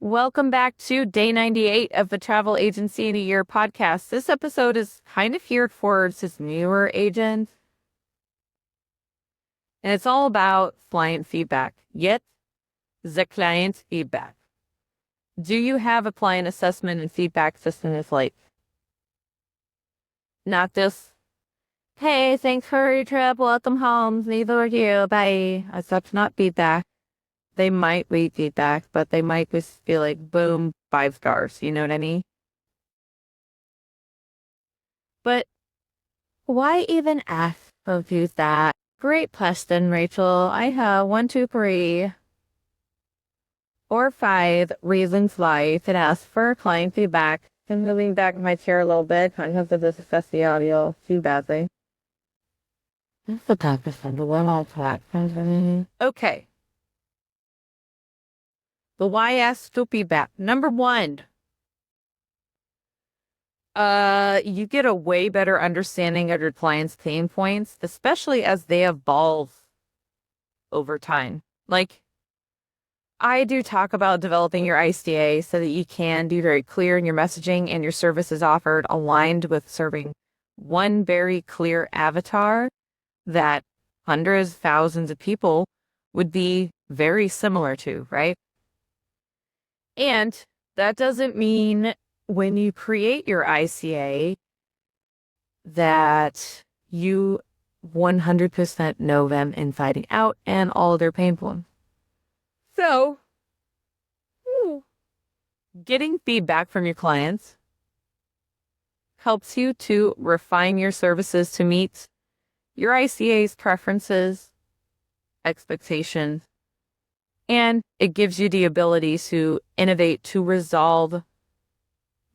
Welcome back to day 98 of the Travel Agency in a Year podcast. This episode is kind of geared for just newer agents, and it's all about client feedback. Yet, the client feedback. Do you have a client assessment and feedback system that's like, not this, hey, thanks for your trip, welcome home, neither are you, bye. That's not feedback. They might read feedback, but they might just be like, boom, 5 stars. You know what I mean? But why even ask of you that? Great question, Rachel. I have 1, 2, 3, or 5 reasons why you could ask for client feedback. I'm moving back in my chair a little bit. I have to discuss the audio too badly. That's the type of thing. Okay. The why ask for feedback. Number 1. You get a way better understanding of your client's pain points, especially as they evolve over time. Like, I do talk about developing your ICA so that you can be very clear in your messaging and your services offered aligned with serving one very clear avatar that hundreds, thousands of people would be very similar to, right? And that doesn't mean when you create your ICA that you 100% know them inside out and all of their pain points. So, getting feedback from your clients helps you to refine your services to meet your ICA's preferences, expectations, and it gives you the ability to innovate to resolve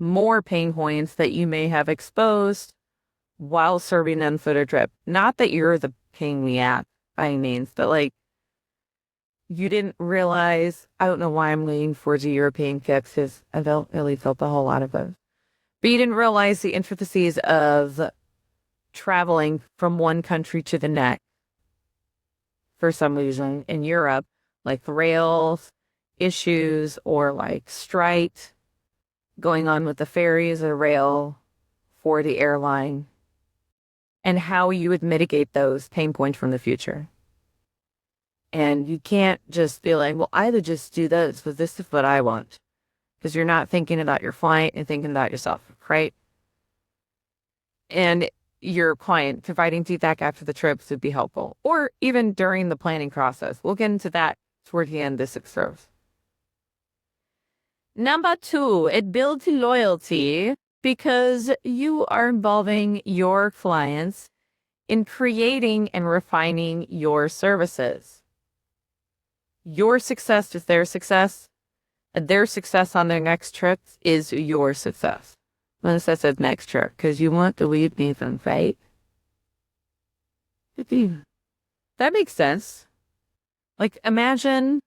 more pain points that you may have exposed while serving them for their trip. Not that you're the pain in the ass by any means, but like you didn't realize, I don't know why I'm leaning towards the European fix because I don't really felt a whole lot of those. But you didn't realize the intricacies of traveling from one country to the next for some reason in Europe, like rails issues or like strike going on with the ferries or rail for the airline, and how you would mitigate those pain points from the future. And you can't just be like, well, I would just do this, but this is what I want. Because you're not thinking about your client and thinking about yourself, right? And your client providing feedback after the trips would be helpful, or even during the planning process. We'll get into that toward the end of this serves. Number 2, it builds loyalty because you are involving your clients in creating and refining your services. Your success is their success, and their success on their next trip is your success. Unless I said next trip, because you want to leave me some, right? That makes sense. Like, imagine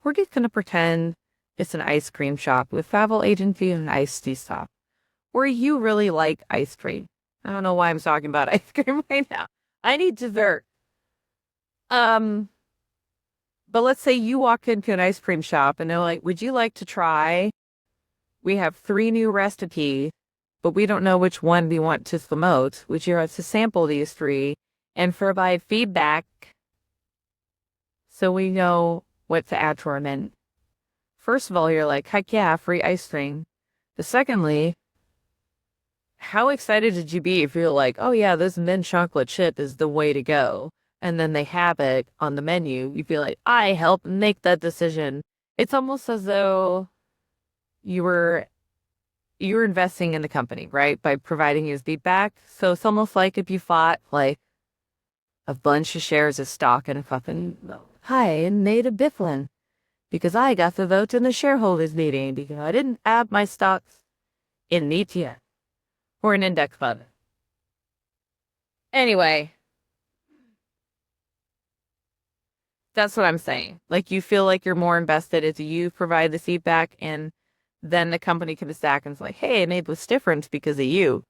we're just going to pretend it's an ice cream shop with travel agency and an iced tea shop where you really like ice cream. I don't know why I'm talking about ice cream right now. I need dessert. But let's say you walk into an ice cream shop and they're like, would you like to try? We have 3 new recipes, but we don't know which one we want to promote. Would you like to sample these 3 and provide feedback so we know what to add to our menu? First of all, you're like, heck yeah, free ice cream. But secondly, how excited did you be if you're like, oh yeah, this mint chocolate chip is the way to go? And then they have it on the menu. You feel like, I helped make that decision. It's almost as though you were investing in the company, right? By providing his feedback. So it's almost like if you fought like a bunch of shares of stock in a company. Hi, and Native Bifflin. Because I got the vote in the shareholders meeting because I didn't add my stocks in an ETF or an index fund. Anyway, that's what I'm saying. Like, you feel like you're more invested as you provide the feedback, and then the company comes back and is like, hey, I made this difference because of you.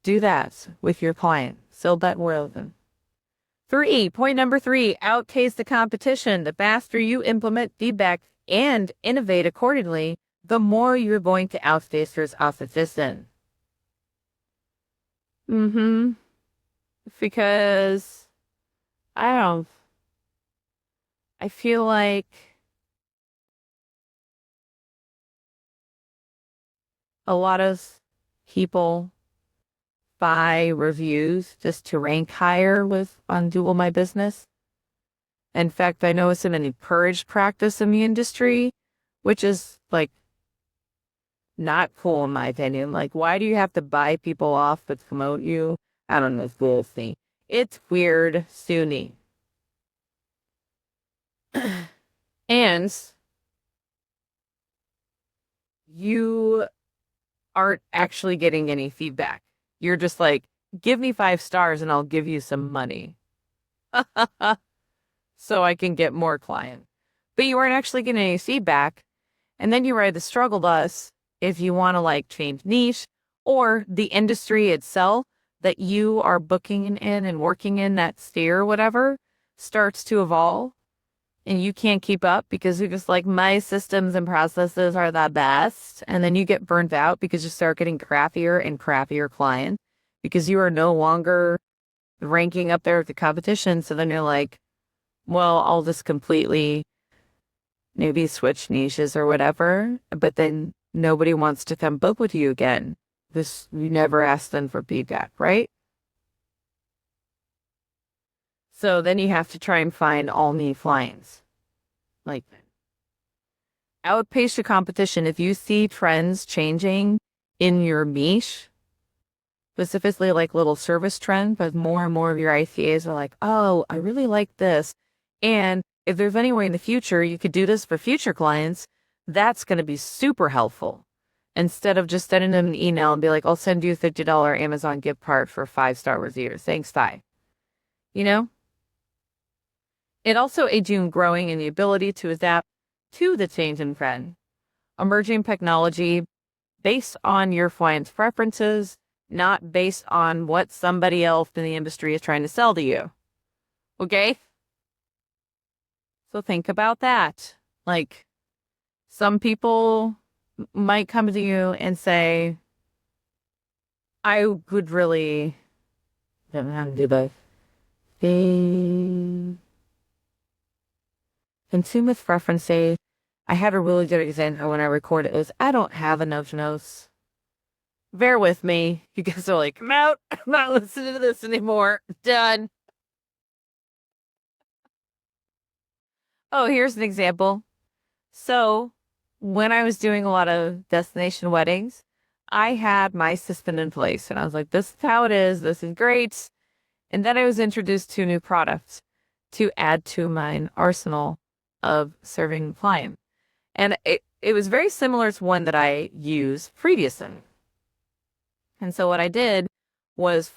Do that with your client. Build that loyalty. Point number 3, outpace the competition. The faster you implement feedback and innovate accordingly, the more you're going to outpace your opposition. Because I feel like a lot of people buy reviews just to rank higher on Google My Business. In fact, I know it's an encouraged practice in the industry, which is like not cool in my opinion. Like, why do you have to buy people off to promote you? I don't know, it's bullshit. It's weird, Sunni. And you aren't actually getting any feedback. You're just like, give me 5 stars and I'll give you some money. So I can get more clients. But you aren't actually getting any feedback. And then you ride the struggle bus if you want to like change niche or the industry itself that you are booking in and working in, that sphere or whatever starts to evolve. And you can't keep up because you're just like, my systems and processes are the best. And then you get burnt out because you start getting crappier and crappier clients because you are no longer ranking up there with the competition. So then you're like, well, I'll just completely maybe switch niches or whatever. But then nobody wants to come book with you again. You never asked them for feedback, right? So then you have to try and find all new clients. Like, outpace your competition. If you see trends changing in your niche, specifically like little service trends, but more and more of your ICAs are like, oh, I really like this. And if there's any way in the future you could do this for future clients, that's going to be super helpful. Instead of just sending them an email and be like, I'll send you a $50 Amazon gift card for 5-star reviews. Thanks, bye. You know? It also aids you in growing in the ability to adapt to the change in trend. Emerging technology based on your client's preferences, not based on what somebody else in the industry is trying to sell to you. Okay? So think about that. Like, some people might come to you and say, I would really don't know how to do both. Consumer preferences. I had a really good example when I recorded. It was, I don't have enough notes. Bear with me. You guys are like, I'm out. I'm not listening to this anymore. Done. Oh, here's an example. So when I was doing a lot of destination weddings, I had my system in place and I was like, this is how it is. This is great. And then I was introduced to new products to add to my arsenal of serving clients. And it was very similar to one that I used previously. And so what I did was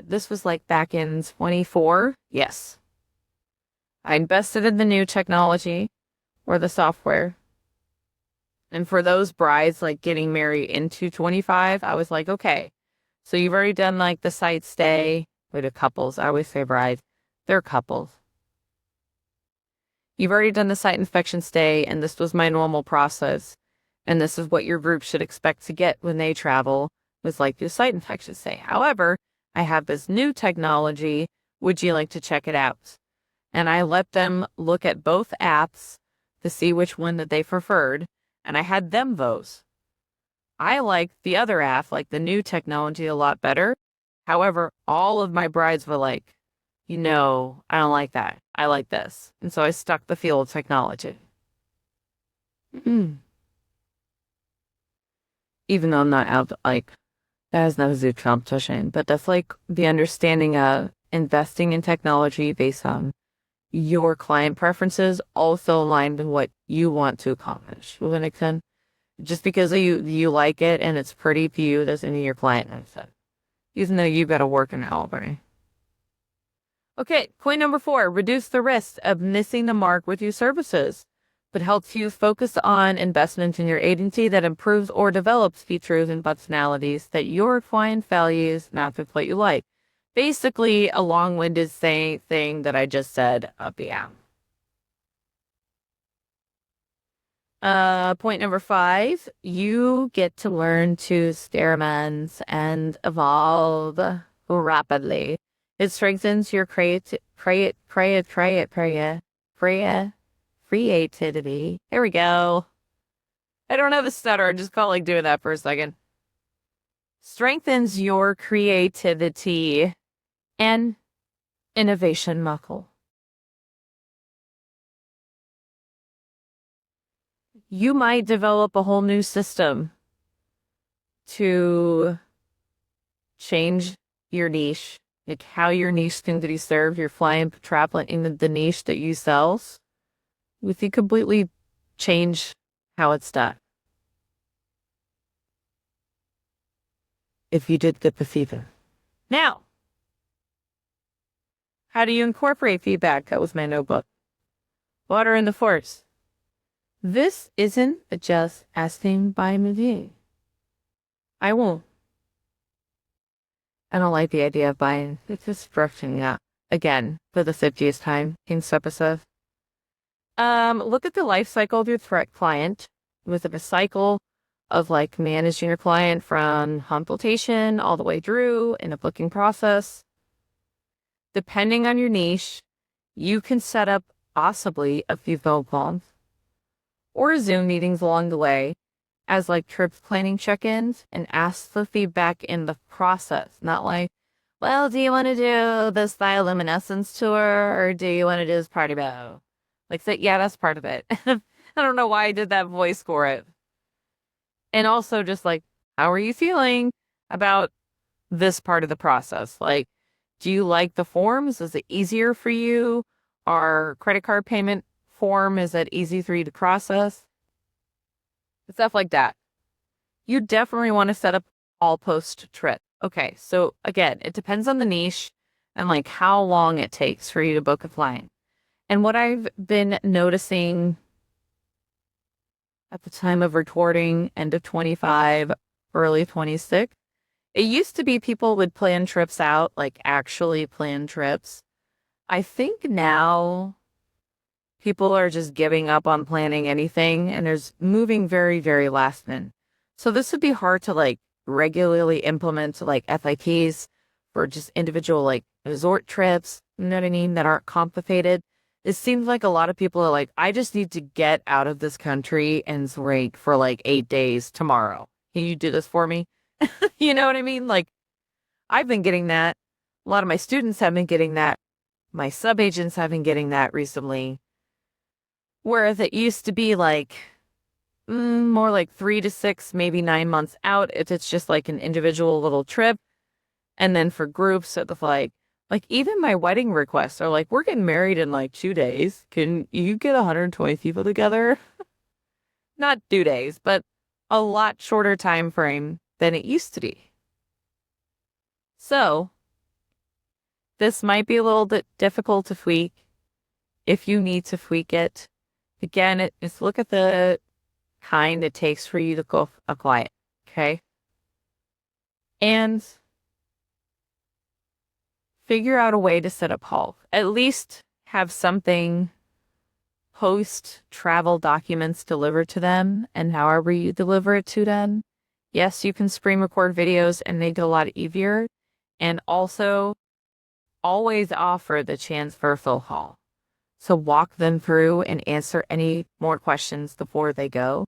this was like back in 24. Yes. I invested in the new technology or the software. And for those brides like getting married into 25, I was like, okay, so you've already done like the site stay with the couples. I always say brides. They're couples. You've already done the site inspection stay, and this was my normal process. And this is what your group should expect to get when they travel, was like your site inspection stay. However, I have this new technology. Would you like to check it out? And I let them look at both apps to see which one that they preferred. And I had them vote. I liked the other app, like the new technology, a lot better. However, all of my brides were like, I don't like that. I like this. And so I stuck the field technology. Even though I'm not out, like, that has nothing to do with competition, but that's like the understanding of investing in technology based on your client preferences, also aligned with what you want to accomplish. Will that make sense? Just because you like it and it's pretty to you doesn't mean your client knows that. Even though you've got to work in it already. Okay, point number 4, reduce the risk of missing the mark with your services, but helps you focus on investment in your agency that improves or develops features and functionalities that your client values, not just what you like. Basically, a long-winded thing that I just said. Yeah. Point number 5, you get to learn to experiment and evolve rapidly. It strengthens your creativity. Here we go. I don't have a stutter. I just felt like doing that for a second. Strengthens your creativity and innovation muscle. You might develop a whole new system to change your niche, like how your niche can be served. You're flying, traveling in the niche that you sell. With you completely change how it's done. If you did get the feedback. Now, how do you incorporate feedback? That was my notebook. Water in the force. This isn't just asking by me. I won't. I don't like the idea of buying. It's just brushing out again for the 50th time in this episode. Look at the life cycle of your client. Within a cycle of like managing your client from consultation all the way through in a booking process. Depending on your niche, you can set up possibly a few phone calls or Zoom meetings along the way as like trip planning check-ins and ask for feedback in the process. Not like, well, do you want to do this bioluminescence tour or do you want to do this party bow? Like, yeah, that's part of it. I don't know why I did that voice for it. And also just like, how are you feeling about this part of the process? Like, do you like the forms? Is it easier for you? Our credit card payment form, is it easy for you to process? Stuff like that. You definitely want to set up all post trip. Okay, so again, it depends on the niche and like how long it takes for you to book a flight. And what I've been noticing at the time of recording, end of 25, early 26, it used to be people would plan trips out, like actually plan trips. I think now people are just giving up on planning anything and there's moving very, very last minute. So this would be hard to like regularly implement like FIPs for just individual like resort trips, you know what I mean, that aren't complicated. It seems like a lot of people are like, I just need to get out of this country and break for like 8 days tomorrow. Can you do this for me? You know what I mean? Like, I've been getting that. A lot of my students have been getting that. My sub-agents have been getting that recently. Whereas it used to be like more like 3 to 6, maybe 9 months out if it's just like an individual little trip. And then for groups, it's like even my wedding requests are like, we're getting married in like 2 days. Can you get 120 people together? Not 2 days, but a lot shorter time frame than it used to be. So this might be a little bit difficult to tweak. If you need to tweak it, again, it's look at the kind it takes for you to go a client, okay? And figure out a way to set up calls. At least have something post travel documents delivered to them, and however you deliver it to them. Yes, you can screen record videos and make it a lot easier. And also always offer the chance for a full call. So walk them through and answer any more questions before they go.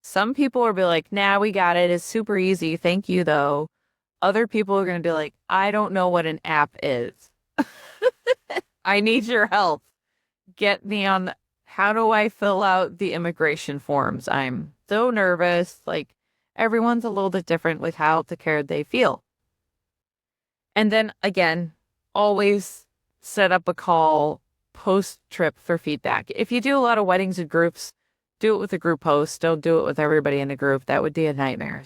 Some people will be like, nah, we got it. It's super easy. Thank you, though. Other people are going to be like, I don't know what an app is. I need your help. Get me on. How do I fill out the immigration forms? I'm so nervous. Like, everyone's a little bit different with how prepared they feel. And then again, always set up a call post-trip for feedback. If you do a lot of weddings and groups, do it with a group host. Don't do it with everybody in a group. That would be a nightmare.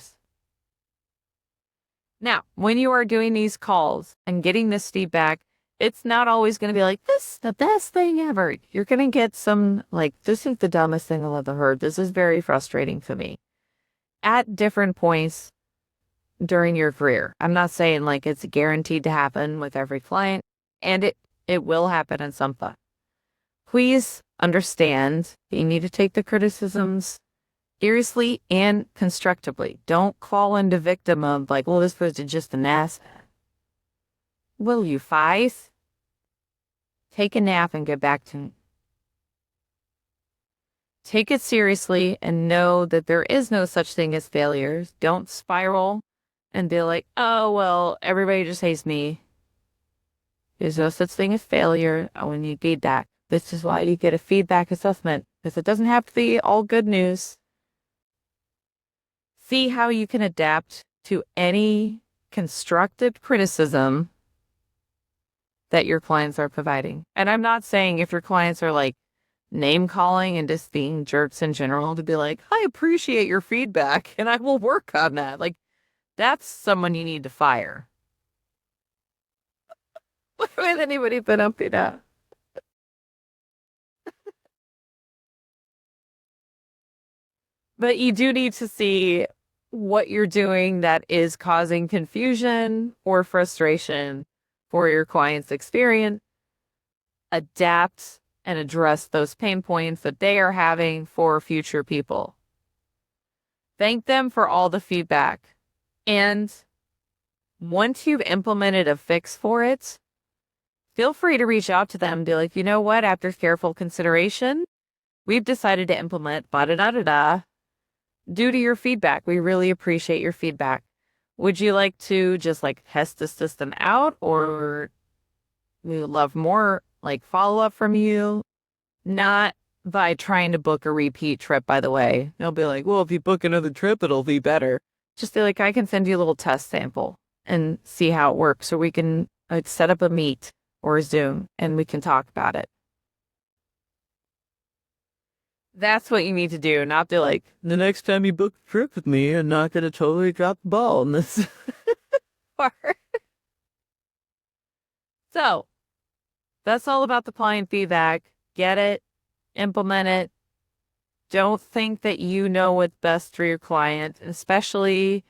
Now, when you are doing these calls and getting this feedback, it's not always going to be like, this is the best thing ever. You're going to get some, like, this is the dumbest thing I've ever heard. This is very frustrating for me. At different points, during your career. I'm not saying like it's guaranteed to happen with every client, and it will happen in some. Please understand that you need to take the criticisms seriously and constructively. Don't fall into victim of like, well, this person just an ass. Will you five? Take a nap and get back to me. Take it seriously and know that there is no such thing as failures. Don't spiral and be like, oh, well, everybody just hates me. There's no such thing as failure. I want you feedback. This is why you get a feedback assessment, because it doesn't have to be all good news. See how you can adapt to any constructive criticism that your clients are providing. And I'm not saying if your clients are like name calling and just being jerks in general to be like, I appreciate your feedback and I will work on that. Like, that's someone you need to fire. Has anybody been up to that? But you do need to see what you're doing that is causing confusion or frustration for your client's experience. Adapt and address those pain points that they are having for future people. Thank them for all the feedback. And once you've implemented a fix for it, feel free to reach out to them and be like, you know what, after careful consideration, we've decided to implement da-da-da-da-da. Due to your feedback, we really appreciate your feedback. Would you like to just like test the system out, or we would love more like follow up from you? Not by trying to book a repeat trip, by the way. They'll be like, well, if you book another trip, it'll be better. Just be like, I can send you a little test sample and see how it works. Or we can like set up a meet or a Zoom and we can talk about it. That's what you need to do, not be like, the next time you book a trip with me, I'm not going to totally drop the ball in this part. So, that's all about the client feedback. Get it, implement it. Don't think that you know what's best for your client, especially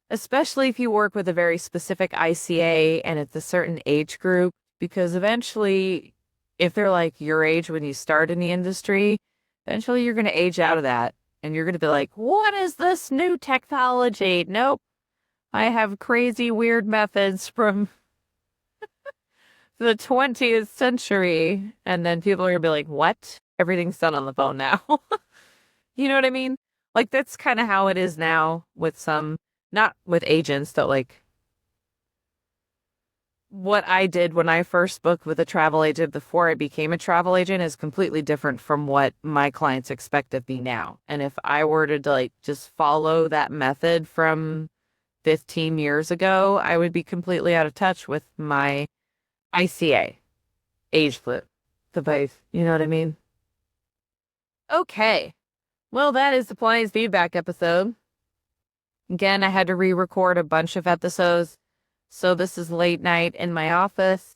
if you work with a very specific ICA and it's a certain age group, because eventually, if they're like your age when you start in the industry, eventually you're going to age out of that and you're going to be like, what is this new technology? Nope. I have crazy, weird methods from the 20th century. And then people are going to be like, what? Everything's done on the phone now. You know what I mean? Like, that's kind of how it is now with some, not with agents, but like what I did when I first booked with a travel agent before I became a travel agent is completely different from what my clients expect of me now. And if I were to like just follow that method from 15 years ago, I would be completely out of touch with my ICA age flip device. You know what I mean? Okay. Well, that is the client's feedback episode. Again, I had to re-record a bunch of episodes. So this is late night in my office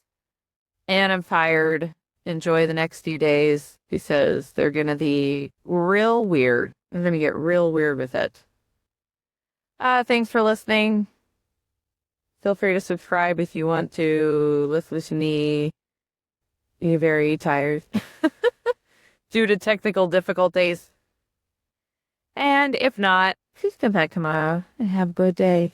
and I'm tired. Enjoy the next few days because they're going to be real weird. I'm going to get real weird with it. Thanks for listening. Feel free to subscribe if you want to listen to me be very tired due to technical difficulties. And if not, please come back tomorrow and have a good day.